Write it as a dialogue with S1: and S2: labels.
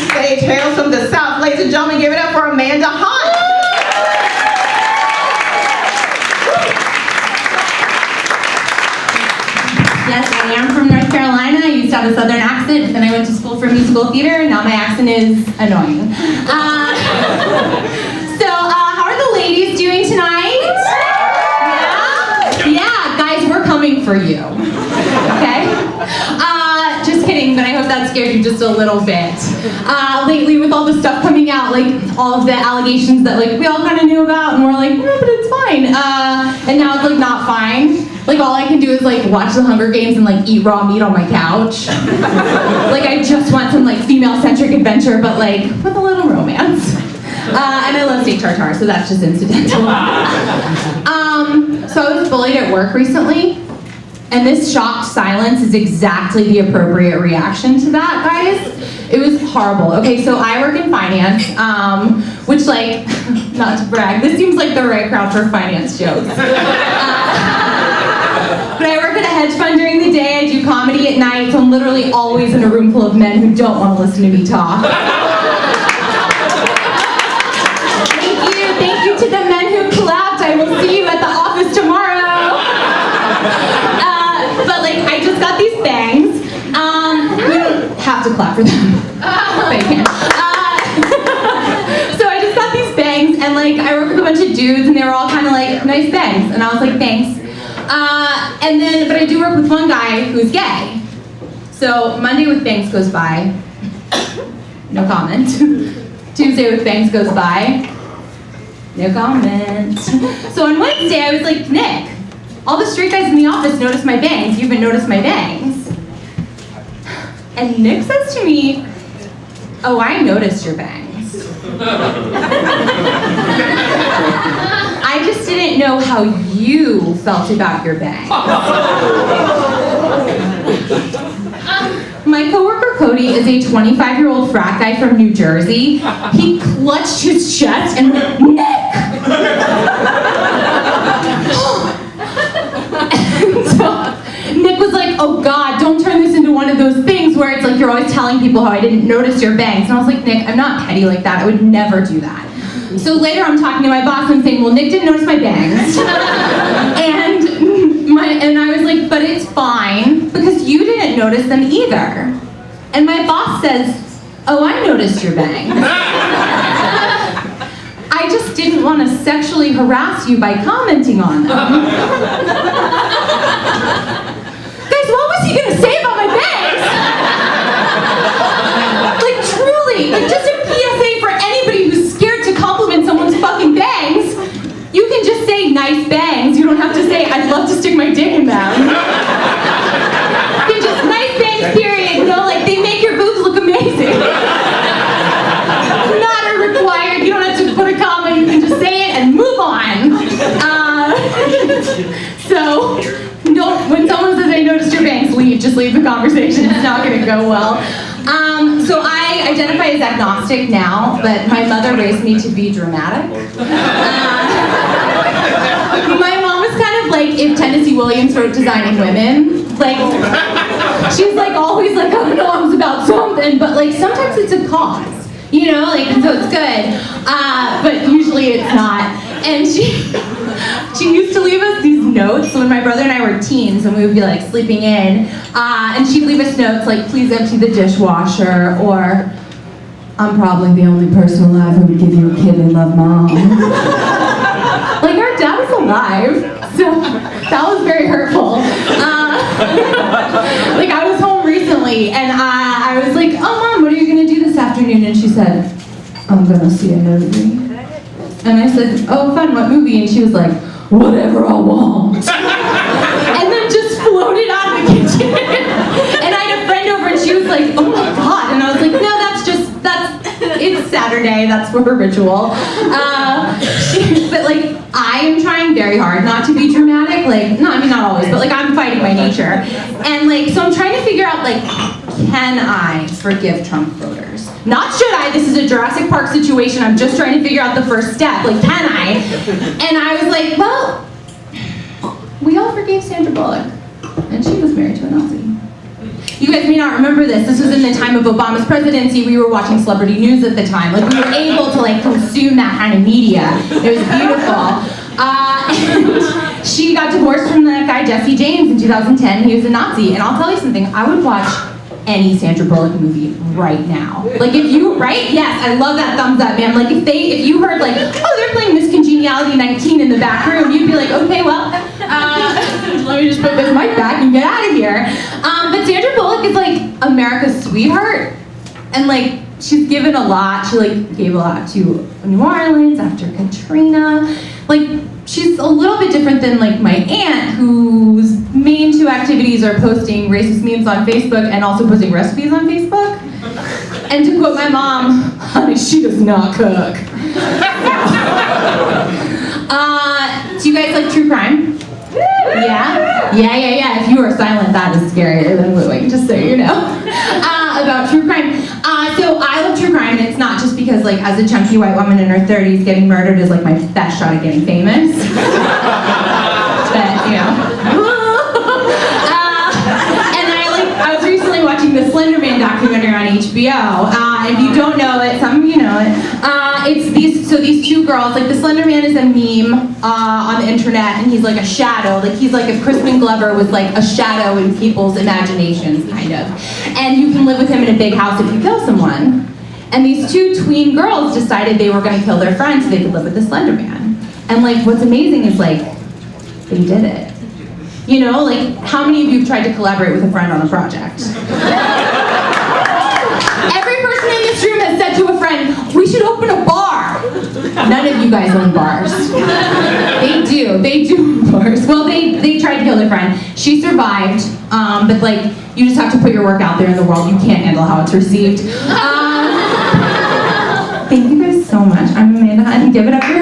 S1: stage hails from the South. Ladies and gentlemen, give it up for Amanda Hunt.
S2: Yes, I am from North Carolina. I used to have a southern accent, then I went to school for musical theater, and now my accent is annoying. How are the ladies doing tonight? Yeah? Yeah, guys, we're coming for you. Okay? Just kidding, but I hope that scared you just a little bit. Lately, with all the stuff coming out, like all of the allegations that like we all kind of knew about, and we're like, no, but it's fine. And now it's like not fine. Like all I can do is like watch the Hunger Games and like eat raw meat on my couch. Like I just want some like female-centric adventure, but like with a little romance. And I love steak tartare, so that's just incidental. So I was bullied at work recently, and this shocked silence is exactly the appropriate reaction to that, guys. It was horrible. Okay, so I work in finance, which like, not to brag, this seems like the right crowd for finance jokes. But I work at a hedge fund during the day, I do comedy at night, so I'm literally always in a room full of men who don't want to listen to me talk. Thank you to the men who clapped. I will see you at the office tomorrow. But like, I just got these bangs. You don't have to clap for them, but you can. So I just got these bangs, and like, I work with a bunch of dudes, and they were all kind of like, nice bangs. And I was like, thanks. But I do work with one guy who's gay. So Monday with bangs goes by, no comment. Tuesday with bangs goes by, no comment. So on Wednesday I was like, Nick, all the straight guys in the office noticed my bangs, you haven't noticed my bangs. And Nick says to me, oh, I noticed your bangs. I just didn't know how you felt about your bangs. My coworker Cody is a 25-year-old frat guy from New Jersey. He clutched his chest and went, Nick! And so Nick was like, oh God, don't turn this into one of those things where it's like you're always telling people how I didn't notice your bangs. And I was like, Nick, I'm not petty like that. I would never do that. So later I'm talking to my boss and I'm saying, well, Nick didn't notice my bangs. And I was like, but it's fine, because you didn't notice them either. And my boss says, oh, I noticed your bangs. I just didn't want to sexually harass you by commenting on them. Guys, what was he gonna say about my bangs? Like truly, like just a PSA for anybody who's scared to compliment someone's fucking bangs. You can just say nice bangs. You don't have to say I'd love to stick my dick in them. You can just nice bangs, period. You know, like they make your boobs look amazing. Not a required. You don't have to put a comma. You can just say it and move on. So when someone says I noticed your bangs, leave. Just leave the conversation. It's not going to go well. So I identify as agnostic now, but my mother raised me to be dramatic. My mom was kind of like if Tennessee Williams wrote Designing Women. Like, she's like always like, oh no, it's about something, but like sometimes it's a cause, you know, like, so it's good, but usually it's not. And she used to leave us these notes when my brother and I were teens and we would be like sleeping in, and she'd leave us notes like, please empty the dishwasher, or I'm probably the only person alive who would give you a kid and love mom. Like our dad was alive, so that was very hurtful. Like I was home recently and I was like, oh mom, what are you gonna do this afternoon? And she said, I'm gonna see a movie. And I said, oh fun, what movie? And she was like, whatever I want. And then just floated out of the kitchen. And I had a friend over and she was like, oh my God. And I was like, no, it's Saturday, that's for her ritual. But like, I am trying very hard not to be dramatic. Like, no, I mean not always, but like I'm fighting my nature. And like, so I'm trying to figure out like, can I forgive Trump voters? Not should I, this is a Jurassic Park situation, I'm just trying to figure out the first step, like can I? And I was like, well, we all forgave Sandra Bullock, and she was married to a Nazi. You guys may not remember this. This was in the time of Obama's presidency. We were watching celebrity news at the time. Like, we were able to like consume that kind of media. It was beautiful. And she got divorced from that guy Jesse James in 2010. He was a Nazi. And I'll tell you something. I would watch any Sandra Bullock movie right now. Like, if you, right? Yes, I love that thumbs up, man. Like, if you heard like, oh, they're playing Miss Congeniality 19 in the back room, you'd be like, okay, well, let me just put this mic back and get out of here. But Sandra Bullock is like America's sweetheart, and like she's given a lot. She like gave a lot to New Orleans after Katrina. Like, she's a little bit different than like my aunt, whose main two activities are posting racist memes on Facebook and also posting recipes on Facebook. And to quote my mom, honey, she does not cook. Do you guys like true crime? Yeah? Yeah. If you are silent, that is scarier than wooing, just so you know. About true crime. So I love true crime, and it's not just because, like, as a chunky white woman in her 30s, getting murdered is, like, my best shot at getting famous. But, you know. And I was recently watching the Slender Man documentary on HBO. If you don't know it, some of you know it. It's these two girls, like the Slender Man is a meme on the internet, and he's like a shadow. Like, he's like if Crispin Glover was like a shadow in people's imaginations, kind of. And you can live with him in a big house if you kill someone. And these two tween girls decided they were gonna kill their friend so they could live with the Slender Man. And like, what's amazing is like, they did it. You know, like, how many of you have tried to collaborate with a friend on a project? Every person in this room has said to a friend, we should open a bar. None of you guys own bars. They do own bars. Well, they tried to kill their friend. She survived, but like, you just have to put your work out there in the world. You can't handle how it's received. Thank you guys so much. I'm Amanda, and give it up for